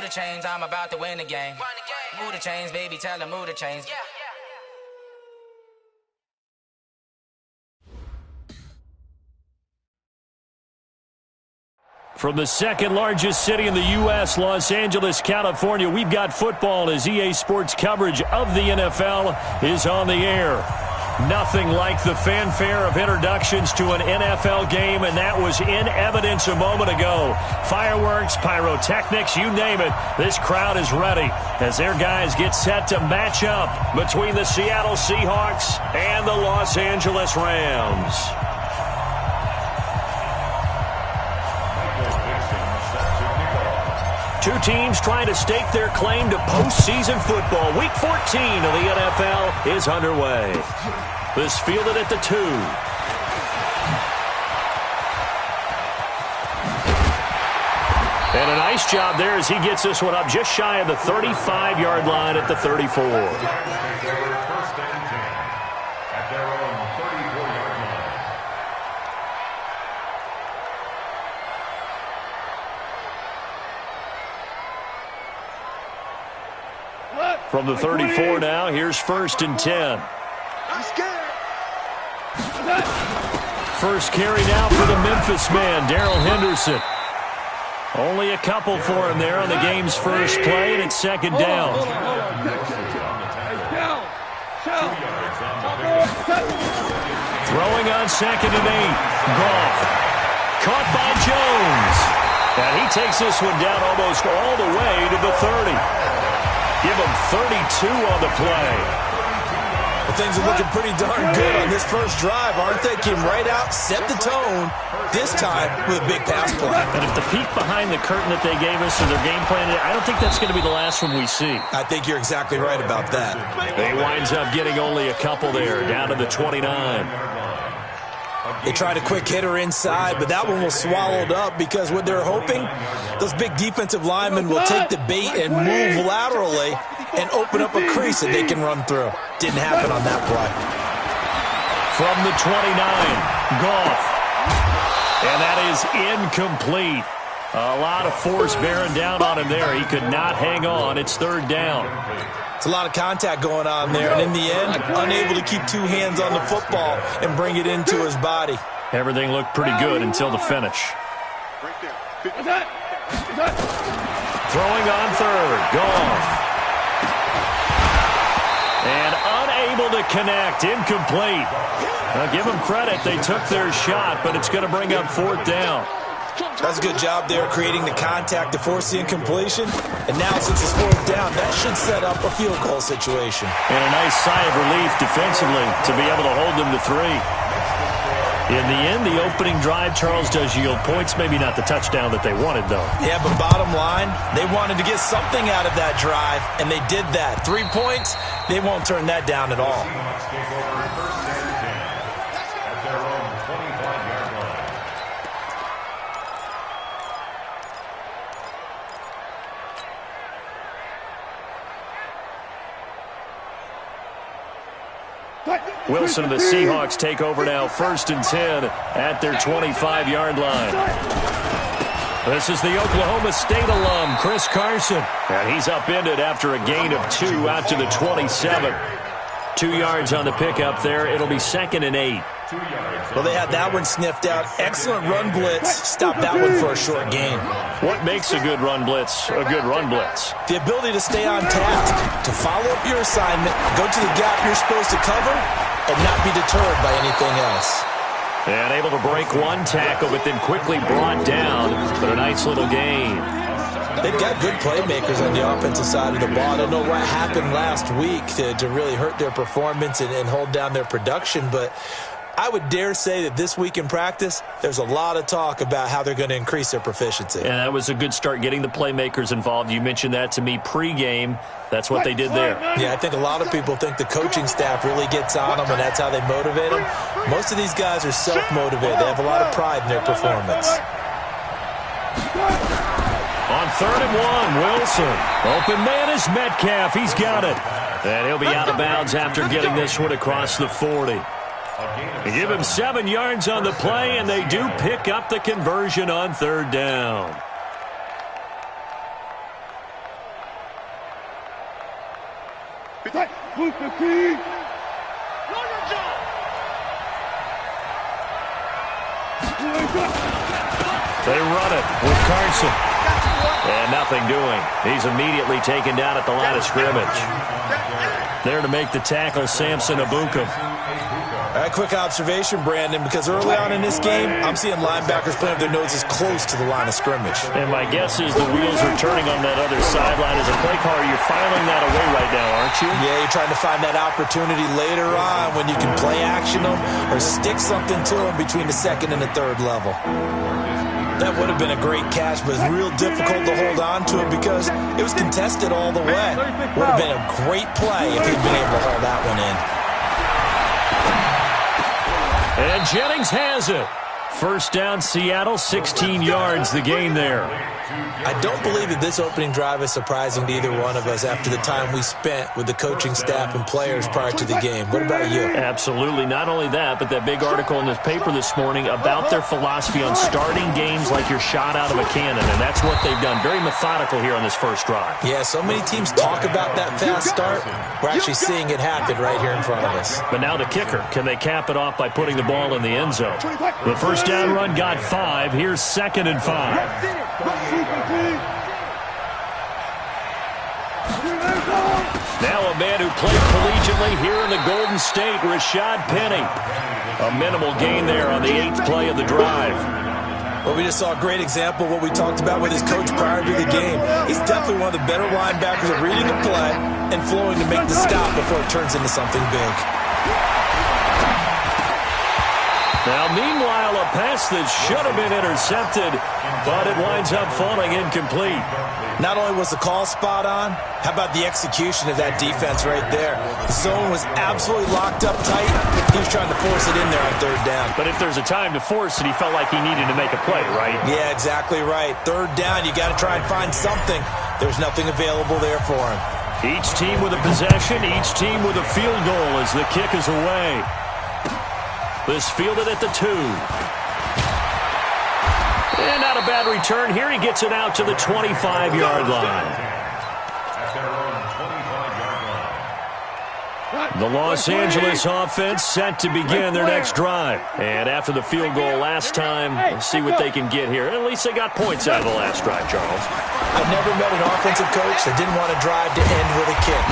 the chains, I'm about to win the game. Move the chains, baby, tell them move the chains. From the second largest city in the U.S., Los Angeles, California, we've got football as EA Sports coverage of the NFL is on the air. Nothing like the fanfare of introductions to an NFL game, and that was in evidence a moment ago. Fireworks, pyrotechnics, you name it, this crowd is ready as their guys get set to match up between the Seattle Seahawks and the Los Angeles Rams. Two teams trying to stake their claim to postseason football. Week 14 of the NFL is underway. This fielded at the 2. And a nice job there as he gets this one up just shy of the 35-yard line at the 34. From the 34 now, here's 1st and 10. First carry now for the Memphis man, Darrell Henderson. Only a couple for him there on the game's first play, and it's 2nd down. Throwing on 2nd and 8. Goff. Caught by Jones. And he takes this one down almost all the way to the 30. Give him 32 on the play. Well, things are looking pretty darn good on this first drive, aren't they? Came right out, set the tone, this time with a big pass play. And if the peek behind the curtain that they gave us or their game plan, I don't think that's going to be the last one we see. I think you're exactly right about that. He winds up getting only a couple there, down to the 29. They tried a quick hitter inside, but that one was swallowed up because what they're hoping, those big defensive linemen will take the bait and move laterally and open up a crease that they can run through. Didn't happen on that play. From the 29, Goff. And that is incomplete. A lot of force bearing down on him there. He could not hang on. It's 3rd down. It's a lot of contact going on there, and in the end, unable to keep two hands on the football and bring it into his body. Everything looked pretty good until the finish. Throwing on 3rd, Goff. And unable to connect, incomplete. Now give them credit, they took their shot, but it's going to bring up 4th down. That's a good job there, creating the contact to force the incompletion. And now, since it's 4th down, that should set up a field goal situation. And a nice sigh of relief defensively to be able to hold them to 3. In the end, the opening drive, Charles, does yield points. Maybe not the touchdown that they wanted, though. Yeah, but bottom line, they wanted to get something out of that drive, and they did that. 3 points, they won't turn that down at all. Wilson and the Seahawks take over now, 1st and 10 at their 25-yard line. This is the Oklahoma State alum, Chris Carson. And he's upended after a gain of 2 out to the 27. 2 yards on the pickup there. It'll be 2nd and 8. Well, they had that one sniffed out. Excellent run blitz. Stop that one for a short gain. What makes a good run blitz a good run blitz? The ability to stay on task, to follow up your assignment, go to the gap you're supposed to cover, and not be deterred by anything else. And able to break one tackle, but then quickly brought down. But a nice little gain. They've got good playmakers on the offensive side of the ball. I don't know what happened last week to really hurt their performance and hold down their production, but I would dare say that this week in practice, there's a lot of talk about how they're going to increase their proficiency. And that was a good start, getting the playmakers involved. You mentioned that to me pregame. That's what they did there. Yeah, I think a lot of people think the coaching staff really gets on them, and that's how they motivate them. Most of these guys are self-motivated. They have a lot of pride in their performance. On 3rd and 1, Wilson. Open man is Metcalf. He's got it. And he'll be out of bounds after getting this one across the 40. They give him 7 yards on the play, and they do pick up the conversion on 3rd down. They run it with Carson. And nothing doing. He's immediately taken down at the line of scrimmage. There to make the tackle, Samson Abukum. All right, quick observation, Brandon, because early on in this game, I'm seeing linebackers playing with their noses close to the line of scrimmage. And my guess is the wheels are turning on that other sideline. As a play caller, you're filing that away right now, aren't you? Yeah, you're trying to find that opportunity later on when you can play action them or stick something to them between the second and the third level. That would have been a great catch, but it's real difficult to hold on to it because it was contested all the way. Would have been a great play if he'd been able to hold that one in. And Jennings has it. First down, Seattle, 16 yards, the gain there. I don't believe that this opening drive is surprising to either one of us after the time we spent with the coaching staff and players prior to the game. What about you? Absolutely. Not only that, but that big article in this paper this morning about their philosophy on starting games like you're shot out of a cannon, and that's what they've done. Very methodical here on this first drive. Yeah, so many teams talk about that fast start. We're actually seeing it happen right here in front of us. But now the kicker. Can they cap it off by putting the ball in the end zone? The first down run got 5. Here's 2nd and 5. Now a man who played collegiately here in the Golden State, Rashad Penny. A minimal gain there on the 8th play of the drive. Well, we just saw a great example of what we talked about with his coach prior to the game. He's definitely one of the better linebackers at reading the play and flowing to make the stop before it turns into something big. Now, meanwhile, a pass that should have been intercepted, but it winds up falling incomplete. Not only was the call spot on, how about the execution of that defense right there? The zone was absolutely locked up tight. He was trying to force it in there on 3rd down. But if there's a time to force it, he felt like he needed to make a play, right? Yeah, exactly right. 3rd down, you got to try and find something. There's nothing available there for him. Each team with a possession, each team with a field goal as the kick is away. This fielded at the 2. And not a bad return here. He gets it out to the 25-yard line. The Los Angeles offense set to begin their next drive. And after the field goal last time, let's see what they can get here. At least they got points out of the last drive, Charles. I've never met an offensive coach that didn't want to drive to end with a kick.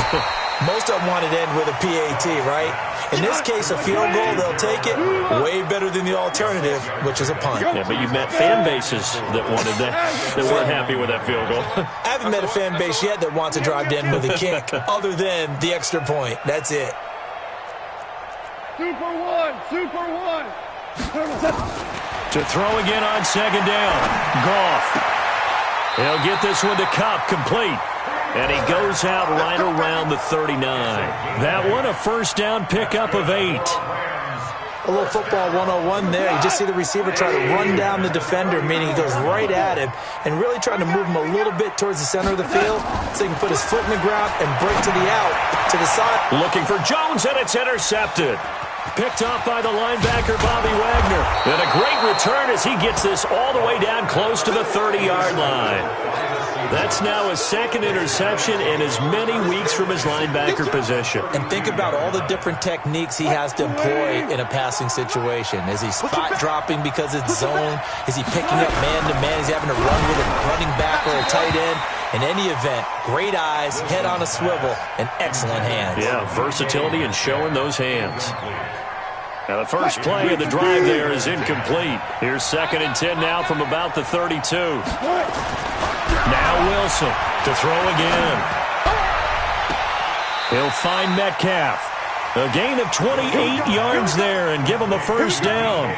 Most of them wanted to end with a PAT, right? In this case, a field goal, they'll take it. Way better than the alternative, which is a punt. Yeah, but you've met fan bases that wanted that weren't happy with that field goal. I haven't met a fan base yet that wants to drive to end with a kick, other than the extra point. That's it. Super one. To throw again on 2nd down. Goff. He'll get this one to Kupp, complete. And he goes out right around the 39. That one, a first down pickup of 8. A little football 101 there. You just see the receiver try to run down the defender, meaning he goes right at him, and really trying to move him a little bit towards the center of the field so he can put his foot in the ground and break to the out, to the side. Looking for Jones, and it's intercepted. Picked off by the linebacker, Bobby Wagner. And a great return as he gets this all the way down close to the 30-yard line. That's now his 2nd interception in as many weeks from his linebacker position. And think about all the different techniques he has to employ in a passing situation. Is he spot dropping because it's zone? Is he picking up man-to-man? Is he having to run with a running back or a tight end? In any event, great eyes, head on a swivel, and excellent hands. Yeah, versatility and showing those hands. Now the first play of the drive there is incomplete. Here's 2nd and 10 now from about the 32. Now Wilson to throw again. He'll find Metcalf. A gain of 28 yards there and give him a first down.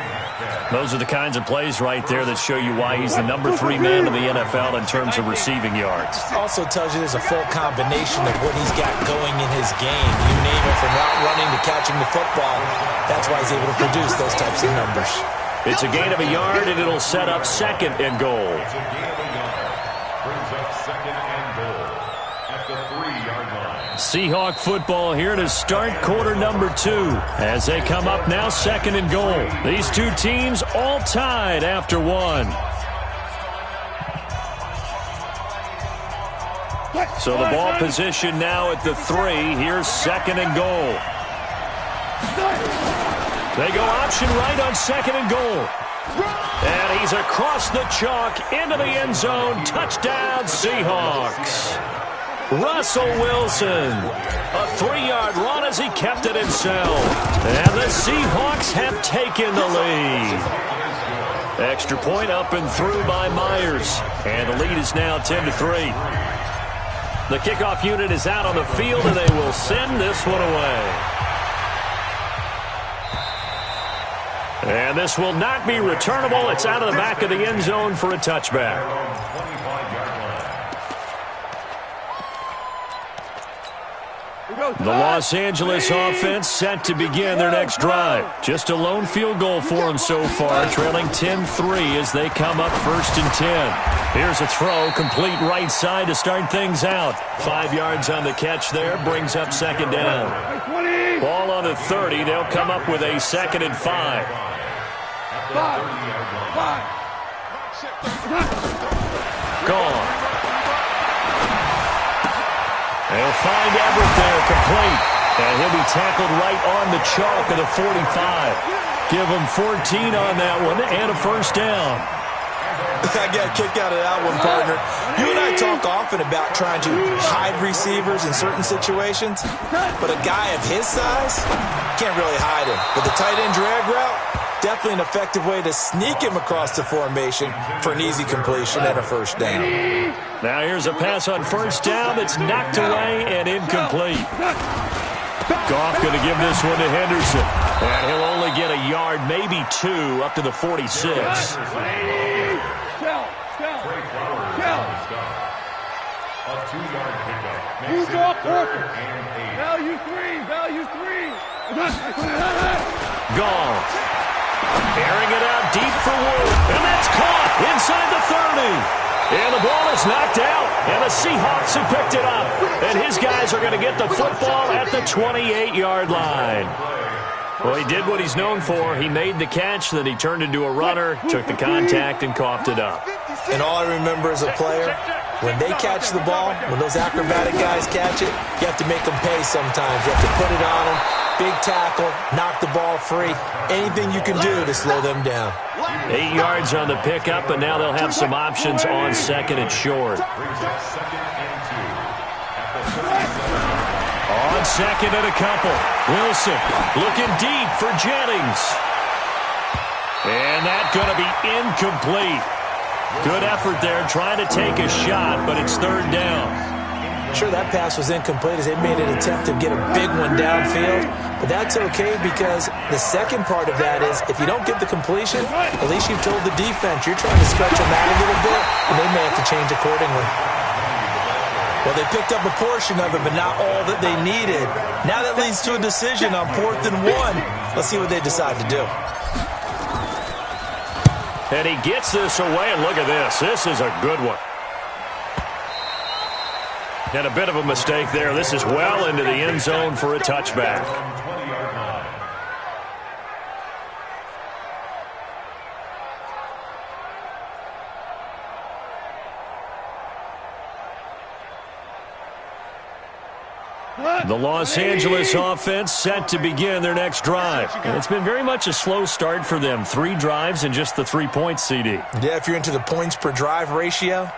Those are the kinds of plays right there that show you why he's the number 3 man in the NFL in terms of receiving yards. Also tells you there's a full combination of what he's got going in his game. You name it, from route running to catching the football. That's why he's able to produce those types of numbers. It's a gain of a yard, and it'll set up 2nd and goal. Seahawk football here to start quarter number 2 as they come up now 2nd and goal. These two teams all tied after 1. So the ball position now at the 3. Here's 2nd and goal. They go option right on 2nd and goal. And he's across the chalk into the end zone. Touchdown, Seahawks. Russell Wilson. A 3-yard run as he kept it himself. And the Seahawks have taken the lead. Extra point up and through by Myers. And the lead is now 10-3. The kickoff unit is out on the field, and they will send this one away. And this will not be returnable. It's out of the back of the end zone for a touchback. The Los Angeles offense set to begin their next drive. Just a lone field goal for them so far, trailing 10-3 as they come up 1st and 10. Here's a throw, complete right side to start things out. 5 yards on the catch there, brings up 2nd down. Ball on the 30, they'll come up with a 2nd and 5. Gone. They'll find Everett there, complete. And he'll be tackled right on the chalk of the 45. Give him 14 on that one and a 1st down. I got a kick out of that one, partner. You and I talk often about trying to hide receivers in certain situations, but a guy of his size can't really hide him. But the tight end drag route, definitely an effective way to sneak him across the formation for an easy completion and a 1st down. Now here's a pass on 1st down that's knocked away and incomplete. Goff going to give this one to Henderson. And he'll only get a yard, maybe 2, up to the 46. Move off, Parker. Value 3. Goff. Airing it out deep for Wood. And that's caught inside the 30. And the ball is knocked out. And the Seahawks have picked it up. And his guys are going to get the football at the 28-yard line. Well, he did what he's known for. He made the catch, then he turned into a runner, took the contact, and coughed it up. And all I remember as a player, when they catch the ball, when those acrobatic guys catch it, you have to make them pay sometimes. You have to put it on them, big tackle, knock the ball free. Anything you can do to slow them down. 8 yards on the pickup, and now they'll have some options on 2nd and short. On 2nd and a couple. Wilson looking deep for Jennings. And that's going to be incomplete. Good effort there trying to take a shot, but it's 3rd down. Sure, that pass was incomplete as they made an attempt to get a big one downfield, but that's okay because the second part of that is if you don't get the completion, at least you've told the defense you're trying to stretch them out a little bit, and they may have to change accordingly. Well, they picked up a portion of it, but not all that they needed. Now that leads to a decision on 4th and 1. Let's see what they decide to do. And he gets this away, and look at this. This is a good one. And a bit of a mistake there. This is well into the end zone for a touchback. The Los Angeles offense set to begin their next drive. And it's been very much a slow start for them. 3 drives and just the 3 points, CD. Yeah, if you're into the points per drive ratio,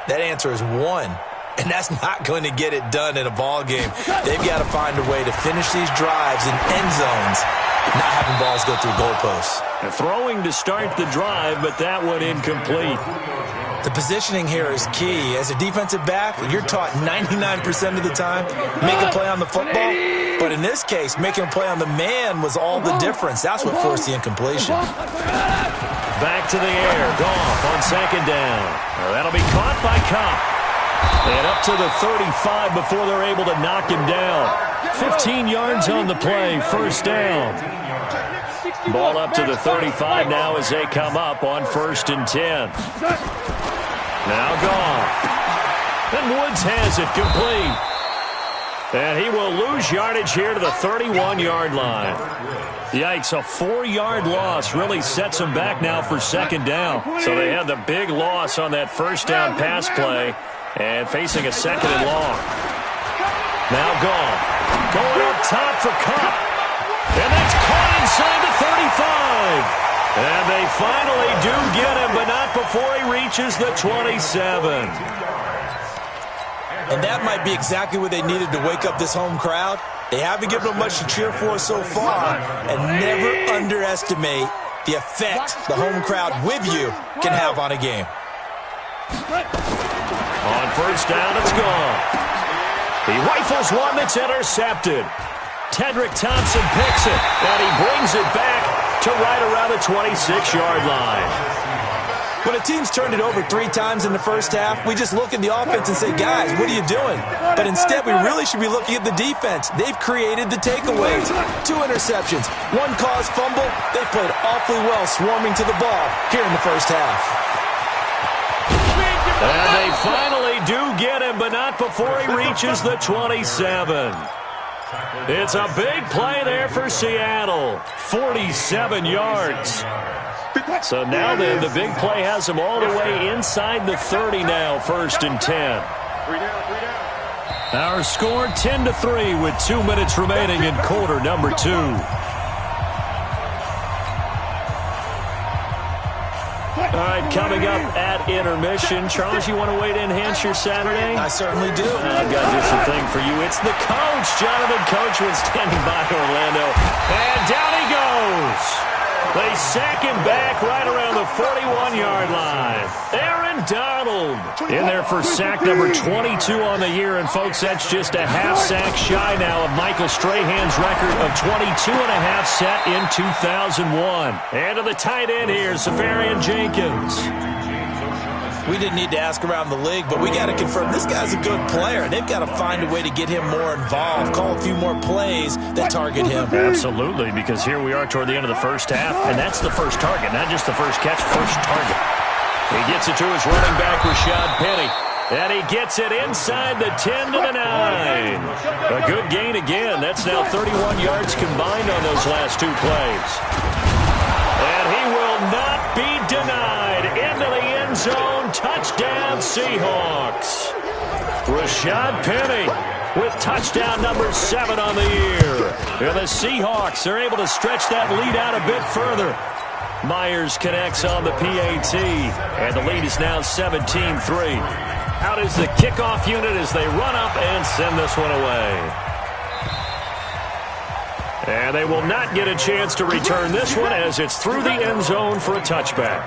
that answer is 1. And that's not going to get it done in a ball game. They've got to find a way to finish these drives in end zones, not having balls go through goalposts. And throwing to start the drive, but that one incomplete. The positioning here is key. As a defensive back, you're taught 99% of the time, make a play on the football. But in this case, making a play on the man was all the difference. That's what forced the incompletion. Back to the air. Goff on 2nd down. That'll be caught by Cobb. And up to the 35 before they're able to knock him down. 15 yards on the play, 1st down. Ball up to the 35 now as they come up on 1st and 10. Now Goff. And Woods has it complete. And he will lose yardage here to the 31-yard line. Yikes, a 4-yard loss really sets them back now for 2nd down. So they had the big loss on that 1st down pass play. And facing a second and long. Now gone. Going up top for Cup. And that's caught inside the 35. And they finally do get him, but not before he reaches the 27. And that might be exactly what they needed to wake up this home crowd. They haven't given them much to cheer for so far, and never underestimate the effect the home crowd with you can have on a game. On first down, it's gone. He rifles one that's intercepted. Tedrick Thompson picks it, and he brings it back to right around the 26-yard line. When a team's turned it over 3 times in the first half, we just look at the offense and say, guys, what are you doing? But instead, we really should be looking at the defense. They've created the takeaways. 2 interceptions, 1 caused fumble. They played awfully well swarming to the ball here in the first half. And they finally do get him, but not before he reaches the 27. It's a big play there for Seattle. 47 yards. So now then, the big play has him all the way inside the 30 now, 1st and 10. Our score 10-3 with 2 minutes remaining in quarter number 2. All right, coming up at intermission. Charles, you want to wait to enhance your Saturday? I certainly do. I've got just a thing for you. It's the coach, Jonathan Coachman, standing by Orlando. And down he goes. They sack him back right around the 41-yard line. Aaron Donald in there for sack number 22 on the year. And, folks, that's just a half sack shy now of Michael Strahan's record of 22.5 set in 2001. And to the tight end here, Safarian Jenkins. We didn't need to ask around the league, but we got to confirm this guy's a good player. They've got to find a way to get him more involved, call a few more plays that target him. Absolutely, because here we are toward the end of the first half, and that's the first target, not just the first catch, first target. He gets it to his running back, Rashad Penny, and he gets it inside the 10 to the 9. A good gain again. That's now 31 yards combined on those last 2 plays. And he will not be denied into the end zone. Touchdown, Seahawks. Rashad Penny with touchdown number 7 on the year. And the Seahawks are able to stretch that lead out a bit further. Myers connects on the PAT, and the lead is now 17-3. Out is the kickoff unit as they run up and send this one away. And they will not get a chance to return this one as it's through the end zone for a touchback.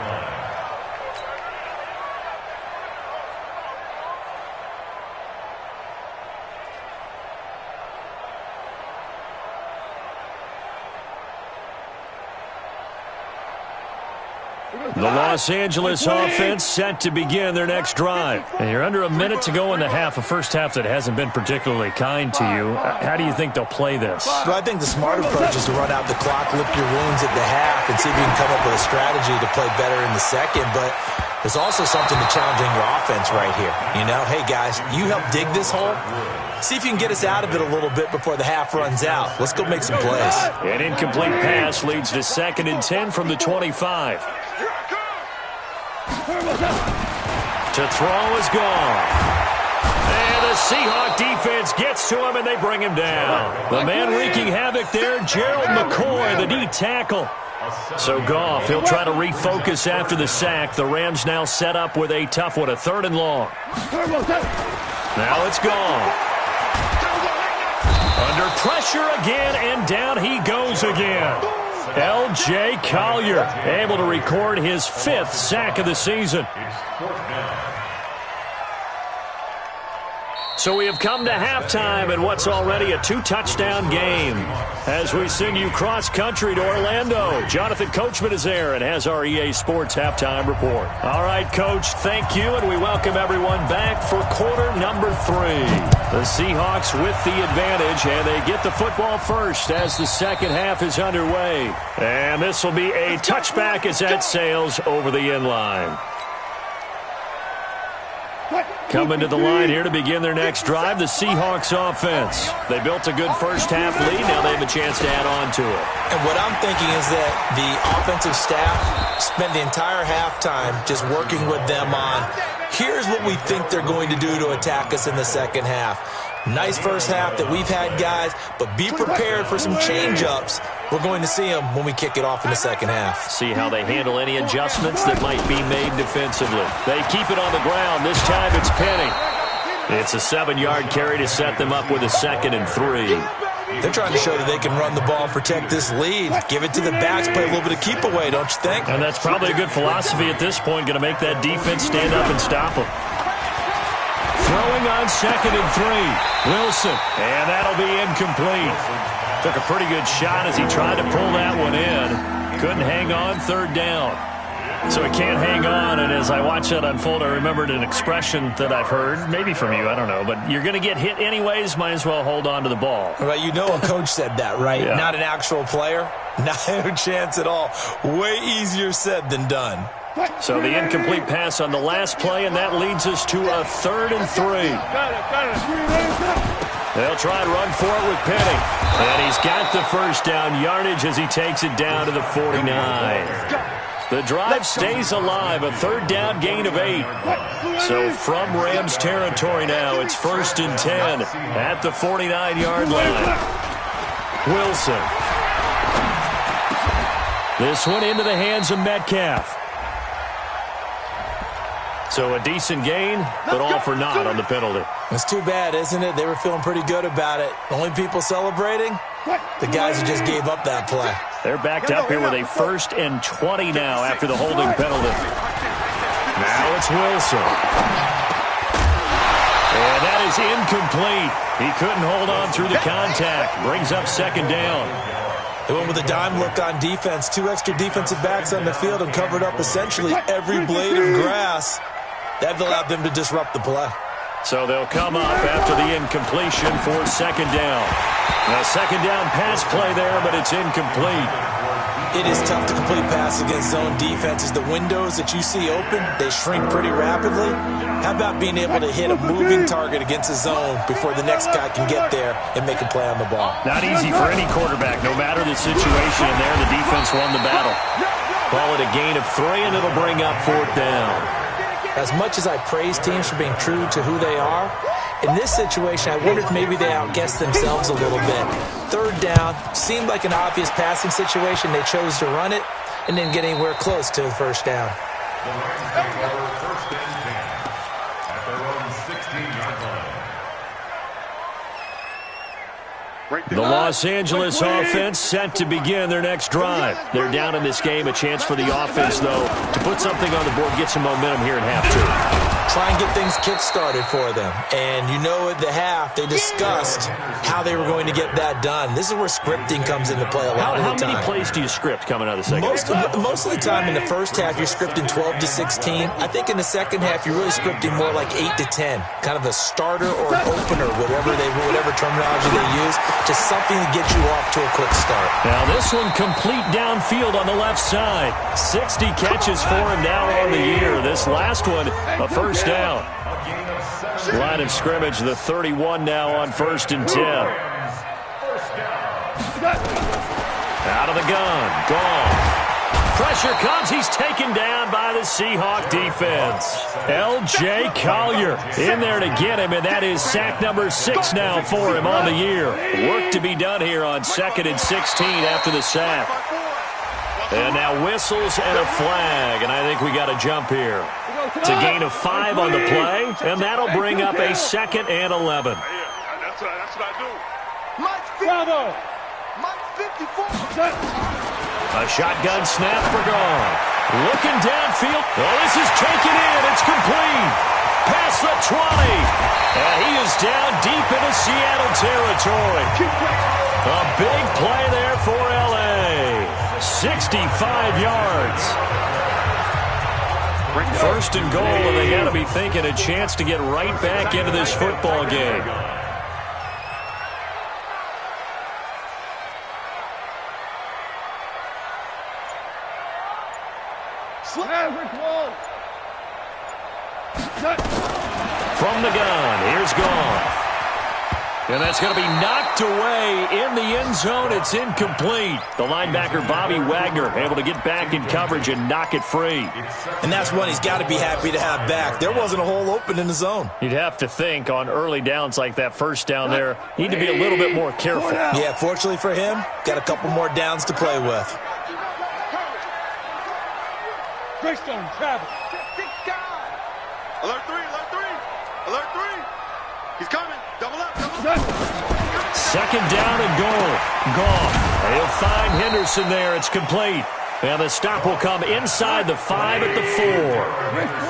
The Los Angeles offense set to begin their next drive. And you're under a minute to go in the half, a first half that hasn't been particularly kind to you. How do you think they'll play this? Well, I think the smart approach is to run out the clock, lick your wounds at the half, and see if you can come up with a strategy to play better in the second. But there's also something to challenging your offense right here. You know, hey, guys, you help dig this hole. See if you can get us out of it a little bit before the half runs out. Let's go make some plays. An incomplete pass leads to 2nd and 10 from the 25. To throw is gone. And the Seahawk defense gets to him, and they bring him down. The man wreaking havoc there, Gerald McCoy, the D tackle. So Goff, he'll try to refocus after the sack. The Rams now set up with a tough one, a 3rd and long. Now it's gone. Under pressure again, and down he goes again. L.J. Collier able to record his 5th sack of the season. So we have come to halftime in what's already a 2-touchdown game. As we send you cross-country to Orlando, Jonathan Coachman is there and has our EA Sports halftime report. All right, Coach, thank you, and we welcome everyone back for quarter number 3. The Seahawks with the advantage, and they get the football first as the second half is underway. And this will be a touchback as that sails over the end line. Coming to the line here to begin their next drive, the Seahawks offense. They built a good first half lead. Now they have a chance to add on to it. And what I'm thinking is that the offensive staff spent the entire halftime just working with them on Here's what we think they're going to do to attack us in the second half. Nice first half that we've had, guys, but be prepared for some change-ups. We're going to see them when we kick it off in the second half. See how they handle any adjustments that might be made defensively. They keep it on the ground. This time it's Penny. It's a 7-yard carry to set them up with a 2nd and 3. They're trying to show that they can run the ball and protect this lead. Give it to the backs, play a little bit of keep away, don't you think? And that's probably a good philosophy at this point, going to make that defense stand up and stop them. Throwing on 2nd and 3. Wilson, and that'll be incomplete. Took a pretty good shot as he tried to pull that one in. Couldn't hang on, 3rd down. So he can't hang on, and as I watch that unfold, I remembered an expression that I've heard, maybe from you, I don't know, but you're going to get hit anyways, might as well hold on to the ball. Right, you know a coach said that, right? Yeah. Not an actual player? Not a chance at all. Way easier said than done. So the incomplete pass on the last play, and that leads us to a 3rd and 3. They'll try and run for it with Penny. And he's got the first down yardage as he takes it down to the 49. The drive stays alive, a 3rd down gain of 8. So from Rams territory now, it's 1st and 10 at the 49-yard line. Wilson. This one into the hands of Metcalf. So a decent gain, but all for naught on the penalty. It's too bad, isn't it? They were feeling pretty good about it. Only people celebrating? The guys who just gave up that play. They're backed up here with a 1st and 20 now after the holding penalty. Now it's Wilson. And that is incomplete. He couldn't hold on through the contact. Brings up 2nd down. They went with a dime look on defense. 2 extra defensive backs on the field and covered up essentially every blade of grass. That allowed them to disrupt the play. So they'll come up after the incompletion for 2nd down. A 2nd down pass play there, but it's incomplete. It is tough to complete passes against zone defenses. The windows that you see open, they shrink pretty rapidly. How about being able to hit a moving target against a zone before the next guy can get there and make a play on the ball? Not easy for any quarterback, no matter the situation. And there, the defense won the battle. Call it a gain of 3, and it'll bring up 4th down. As much as I praise teams for being true to who they are, in this situation, I wonder if maybe they outguessed themselves a little bit. 3rd down seemed like an obvious passing situation. They chose to run it and didn't get anywhere close to the 1st down. The Los Angeles offense set to begin their next drive. They're down in this game. A chance for the offense, though, to put something on the board, get some momentum here in half 2. Try and get things kick-started for them. And you know at the half, they discussed how they were going to get that done. This is where scripting comes into play a lot of the time. How many plays do you script coming out of the second half? Most of the time in the first half, you're scripting 12 to 16. I think in the second half, you're really scripting more like 8 to 10. Kind of a starter or an opener, whatever terminology they use. Just something to get you off to a quick start. Now this one complete downfield on the left side. 60 catches for him now on the year. This last one, a 1st down. Line of scrimmage, the 31 now on 1st and 10. Out of the gun, gone. Pressure comes. He's taken down by the Seahawk defense. L.J. Collier in there to get him, and that is sack number 6 now for him on the year. Work to be done here on 2nd and 16 after the sack. And now whistles and a flag, and I think we got a jump here. It's a gain of 5 on the play, and that'll bring up a 2nd and 11. That's what I do. A shotgun snap for Goff. Looking downfield. Oh, this is taken in. It's complete. Past the 20. And he is down deep into Seattle territory. A big play there for L.A. 65 yards. 1st and goal, and they got to be thinking a chance to get right back into this football game. From the gun, here's Goff. And that's going to be knocked away in the end zone. It's incomplete. The linebacker, Bobby Wagner, able to get back in coverage and knock it free. And that's one he's got to be happy to have back. There wasn't a hole open in the zone. You'd have to think on early downs like that first down there, need to be a little bit more careful. Yeah, fortunately for him, got a couple more downs to play with. Greystone, travel. Alert 3, alert 3. Alert 3. He's coming. Double up, double up. Second down and goal. Goff. He'll find Henderson there. It's complete. And the stop will come inside the 5 at the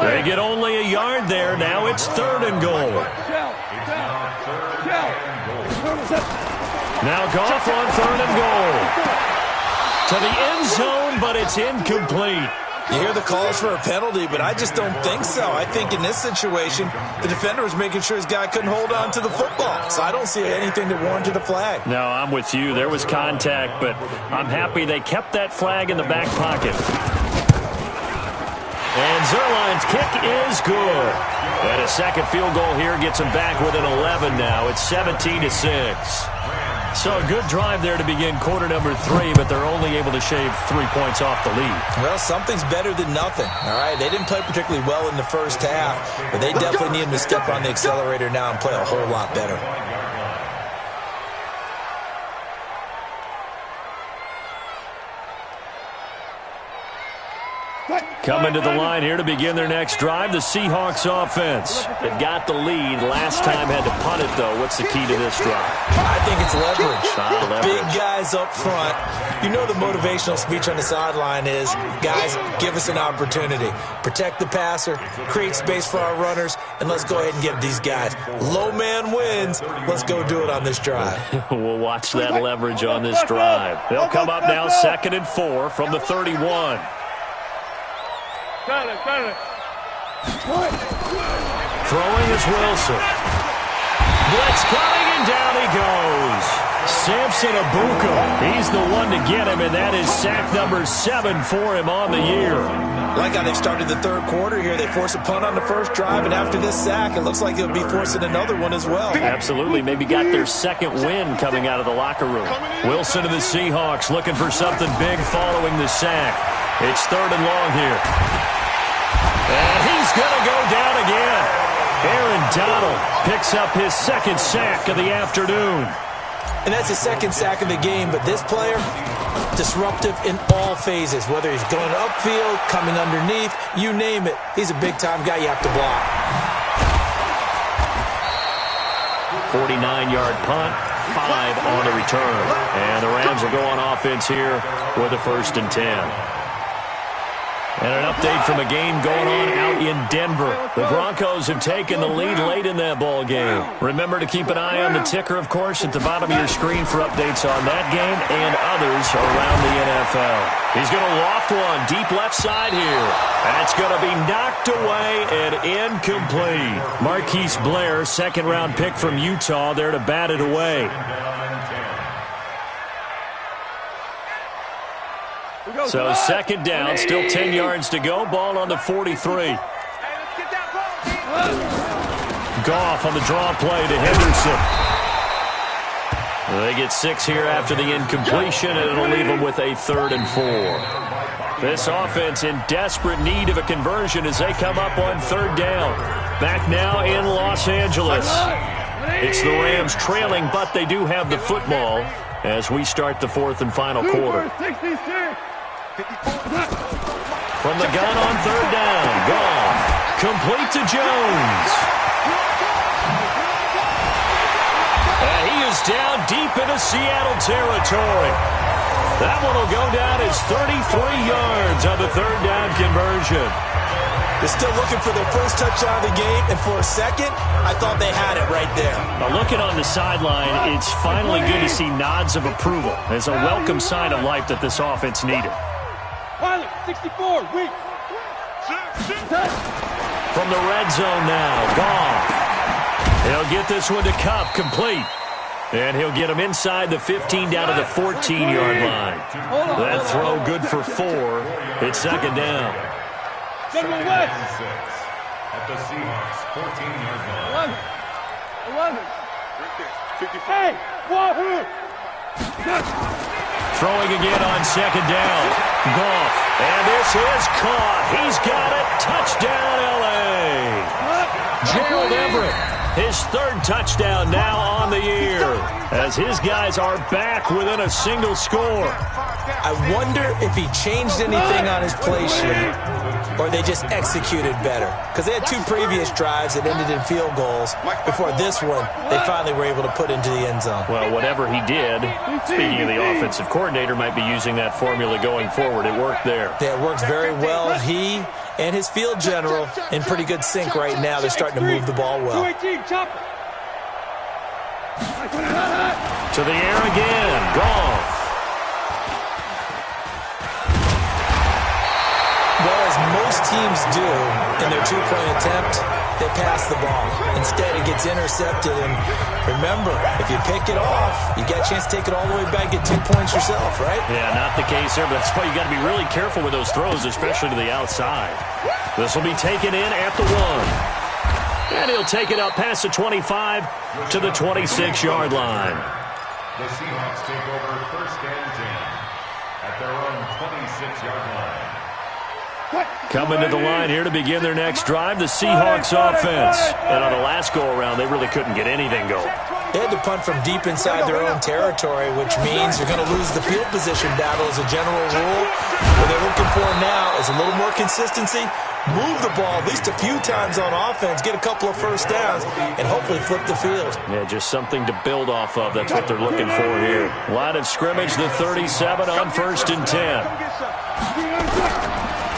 4. They get only a yard there. Now it's third and goal. Now Goff on third and goal. To the end zone, but it's incomplete. You hear the calls for a penalty, but I just don't think so. I think in this situation, the defender was making sure his guy couldn't hold on to the football. So I don't see anything that warranted a flag. No, I'm with you. There was contact, but I'm happy they kept that flag in the back pocket. And Zerline's kick is good. And a second field goal here gets him back within 11 now. It's 17-6. So a good drive there to begin quarter number 3, but they're only able to shave 3 points off the lead. Well, something's better than nothing, all right? They didn't play particularly well in the first half, but they definitely need him to step on the accelerator now and play a whole lot better. Coming to the line here to begin their next drive, the Seahawks offense. They've got the lead. Last time had to punt it, though. What's the key to this drive? I think it's leverage. Leverage. Big guys up front. You know the motivational speech on the sideline is, guys, give us an opportunity. Protect the passer, create space for our runners, and let's go ahead and get these guys. Low man wins. Let's go do it on this drive. We'll watch that leverage on this drive. They'll come up now 2nd and 4 from the 31. Throwing is Wilson. Blitz coming, and down he goes. Samson Abuka. He's the one to get him, and that is sack number 7 for him on the year. Like how they've started the third quarter here. They force a punt on the first drive, and after this sack, it looks like they'll be forcing another one as well. Absolutely. Maybe got their second win coming out of the locker room. Wilson to the Seahawks looking for something big following the sack. It's 3rd and long here. And he's going to go down again. Aaron Donald picks up his second sack of the afternoon. And that's his second sack of the game, but this player, disruptive in all phases, whether he's going upfield, coming underneath, you name it. He's a big-time guy you have to block. 49-yard punt, 5 on the return. And the Rams will go on offense here with a 1st and 10. And an update from a game going on out in Denver. The Broncos have taken the lead late in that ball game. Remember to keep an eye on the ticker, of course, at the bottom of your screen for updates on that game and others around the NFL. He's going to loft one deep left side here. That's going to be knocked away and incomplete. Marquise Blair, second-round pick from Utah, there to bat it away. So second down, still 10 yards to go. Ball on the 43. Goff on the draw play to Henderson. They get 6 here after the incompletion, and it'll leave them with a 3rd and 4. This offense in desperate need of a conversion as they come up on 3rd down. Back now in Los Angeles. It's the Rams trailing, but they do have the football as we start the 4th and final quarter. From the gun on 3rd down, Goff complete to Jones. And he is down deep into Seattle territory. That one will go down as 33 yards on the 3rd down conversion. They're still looking for their first touchdown of the game, and for a second, I thought they had it right there. Now looking on the sideline, it's finally good to see nods of approval. It's a welcome sign of life that this offense needed. 64, weak. From the red zone now, Goff. He'll get this one to Kupp, complete. And he'll get him inside the 15 down to the 14-yard line. That throw good for 4. It's 2nd down. At the Seahawks, 14-yard line. 11. Hey, wahoo! Throwing again on second down. Goff. And this is caught. He's got it. Touchdown, L.A. Gerald Everett, his third touchdown now on the year, as his guys are back within a single score. I wonder if he changed anything on his play sheet or they just executed better. Because they had two previous drives that ended in field goals. Before this one, they finally were able to put into the end zone. Well, whatever he did, speaking of the offensive coordinator, might be using that formula going forward. It worked there. Yeah, it works very well. He and his field general in pretty good sync right now. They're starting to move the ball well. To the air again. Goff. Well, as most teams do in their two-point attempt, they pass the ball. Instead, it gets intercepted. And remember, if you pick it off, you get a chance to take it all the way back, get 2 points yourself, right? Yeah, not the case there, but that's why you got to be really careful with those throws, especially to the outside. This will be taken in at the 1. And he'll take it up past the 25 to the 26-yard line. The Seahawks take over first and 10 at their own 26-yard line. Coming to the line here to begin their next drive, the Seahawks offense. And on the last go-around, they really couldn't get anything going. They had to punt from deep inside their own territory, which means you're going to lose the field position battle as a general rule. What they're looking for now is a little more consistency, move the ball at least a few times on offense, get a couple of first downs, and hopefully flip the field. Yeah, just something to build off of. That's what they're looking for here. Line of scrimmage, the 37 on 1st and 10.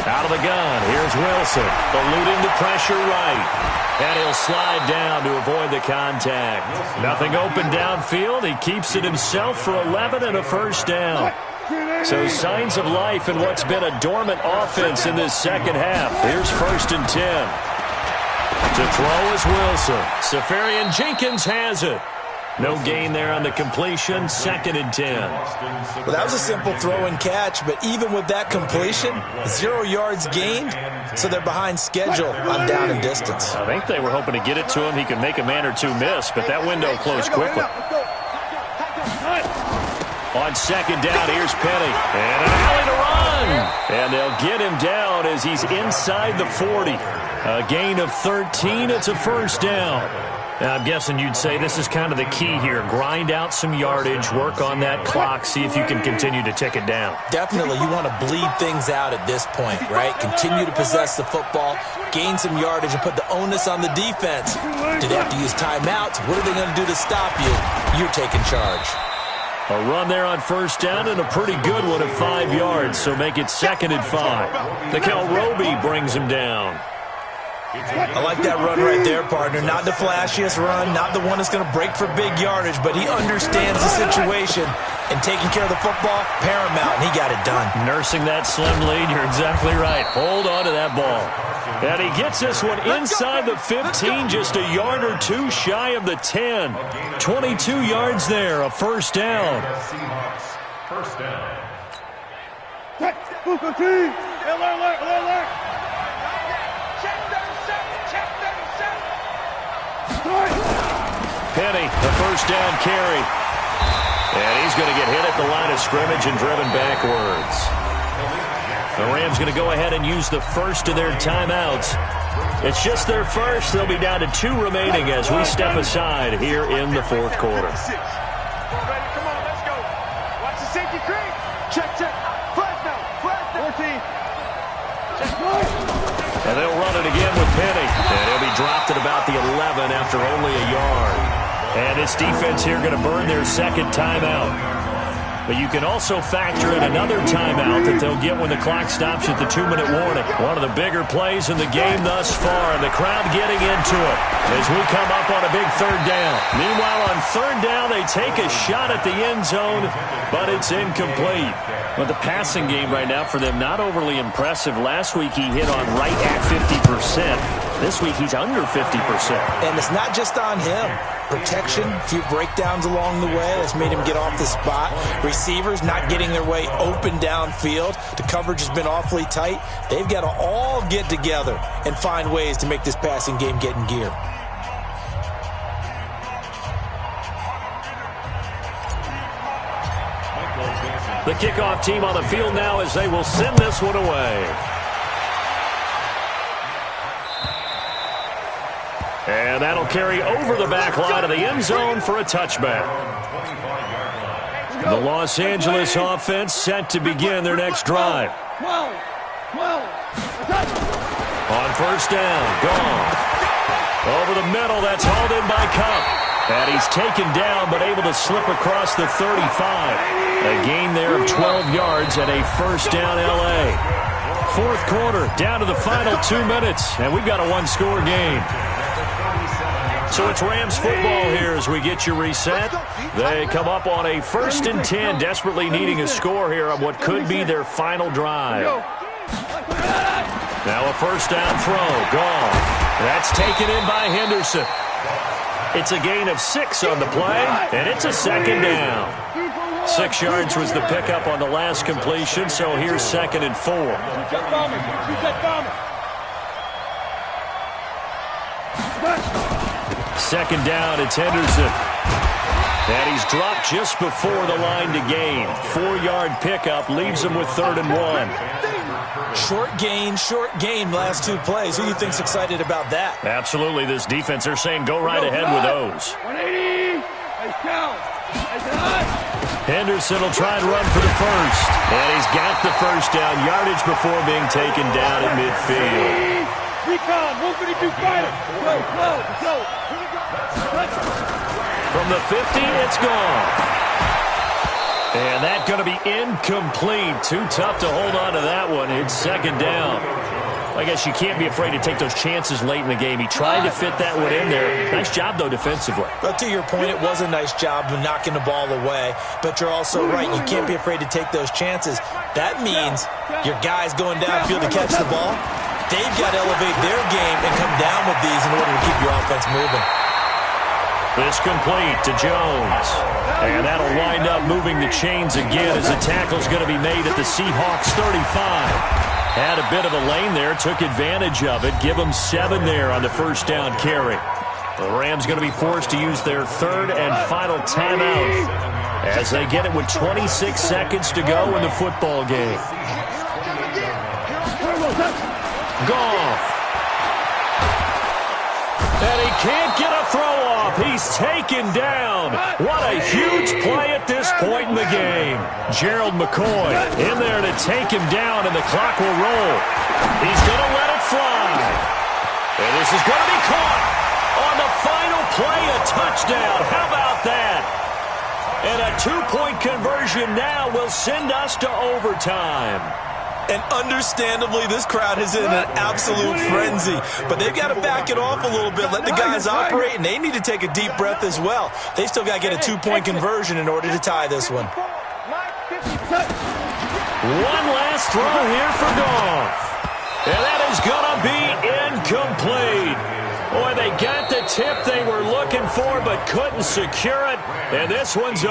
Out of the gun, here's Wilson, eluding the pressure right. And he'll slide down to avoid the contact. Nothing open downfield. He keeps it himself for 11 and a first down. So signs of life in what's been a dormant offense in this second half. Here's 1st and 10. To throw is Wilson. Safarian Jenkins has it. No gain there on the completion, 2nd and 10. Well, that was a simple throw and catch, but even with that completion, 0 yards gained, so they're behind schedule on down and distance. I think they were hoping to get it to him. He could make a man or two miss, but that window closed quickly. On 2nd down, here's Penny. And an alley to run. And they'll get him down as he's inside the 40. A gain of 13. It's a first down. Now, I'm guessing you'd say this is kind of the key here. Grind out some yardage, work on that clock, see if you can continue to tick it down. Definitely. You want to bleed things out at this point, right? Continue to possess the football, gain some yardage, and put the onus on the defense. Do they have to use timeouts? What are they going to do to stop you? You're taking charge. A run there on first down and a pretty good one at 5 yards, so make it 2nd and 5. Nikhil Roby brings him down. I like that run right there, partner. Not the flashiest run, not the one that's going to break for big yardage, but he understands the situation, and taking care of the football, paramount, and he got it done. Nursing that slim lead, you're exactly right. Hold on to that ball. And he gets this one inside the 15, just a yard or two shy of the 10. 22 yards there, a first down. First down. Penny, the first down carry. And he's going to get hit at the line of scrimmage and driven backwards. The Rams going to go ahead and use the first of their timeouts. It's just their first. They'll be down to 2 remaining as we step aside here in the 4th quarter. Come on, let's go. Watch the safety creep. Check. Flash now. 14. And they'll run it again with Penny. And he'll be dropped at about the 11 after only a yard. And this defense here going to burn their 2nd timeout. But you can also factor in another timeout that they'll get when the clock stops at the 2-minute warning. One of the bigger plays in the game thus far, and the crowd getting into it as we come up on a big 3rd down. Meanwhile, on 3rd down, they take a shot at the end zone, but it's incomplete. But the passing game right now for them, not overly impressive. Last week, he hit on right at 50%. This week, he's under 50%. And it's not just on him. Protection, a few breakdowns along the way. That's made him get off the spot. Receivers not getting their way open downfield. The coverage has been awfully tight. They've got to all get together and find ways to make this passing game get in gear. The kickoff team on the field now as they will send this one away. And that'll carry over the back line of the end zone for a touchback. The Los Angeles offense set to begin their next drive. On first down, gone. Over the middle, that's hauled in by Cup. And he's taken down but able to slip across the 35. A gain there of 12 yards and a first down L.A. Fourth quarter, down to the final 2 minutes, and we've got a one-score game. So it's Rams football here as we get you reset. They come up on a 1st and 10, desperately needing a score here on what could be their final drive. Now a first down throw, gone. That's taken in by Henderson. It's a gain of 6 on the play, and it's a second down. 6 yards was the pickup on the last completion, so here's 2nd and 4. Second down, it's Henderson. And he's dropped just before the line to gain. 4-yard pickup leaves him with 3rd and 1. Short gain, last 2 plays. Who do you think's excited about that? Absolutely, this defense, they're saying go right ahead with those. 180. Henderson will try and run for the first. And he's got the first down, yardage before being taken down at midfield. Recon, 152 fighter. Go. From the 50, it's gone. And that's going to be incomplete. Too tough to hold on to that one. It's 2nd down. I guess you can't be afraid to take those chances late in the game. He tried to fit that one in there. Nice job, though, defensively. But to your point, it was a nice job of knocking the ball away. But you're also right. You can't be afraid to take those chances. That means your guys going downfield to catch the ball, they've got to elevate their game and come down with these in order to keep your offense moving. This complete to Jones. And that'll wind up moving the chains again as the tackle's going to be made at the Seahawks 35. Had a bit of a lane there, took advantage of it. Give them 7 there on the first down carry. The Rams going to be forced to use their 3rd and final timeout as they get it with 26 seconds to go in the football game. Goff. And he can't get a throw off. He's taken down. What a huge play at this point in the game. Gerald McCoy in there to take him down, and the clock will roll. He's going to let it fly. And this is going to be caught on the final play, a touchdown. How about that? And a 2-point conversion now will send us to overtime. And understandably, this crowd is in an absolute frenzy. But they've got to back it off a little bit, let the guys operate, and they need to take a deep breath as well. They still got to get a 2-point conversion in order to tie this one. One last throw here for Goff. And that is going to be incomplete. Boy, they got the tip they were looking for but couldn't secure it. And this one's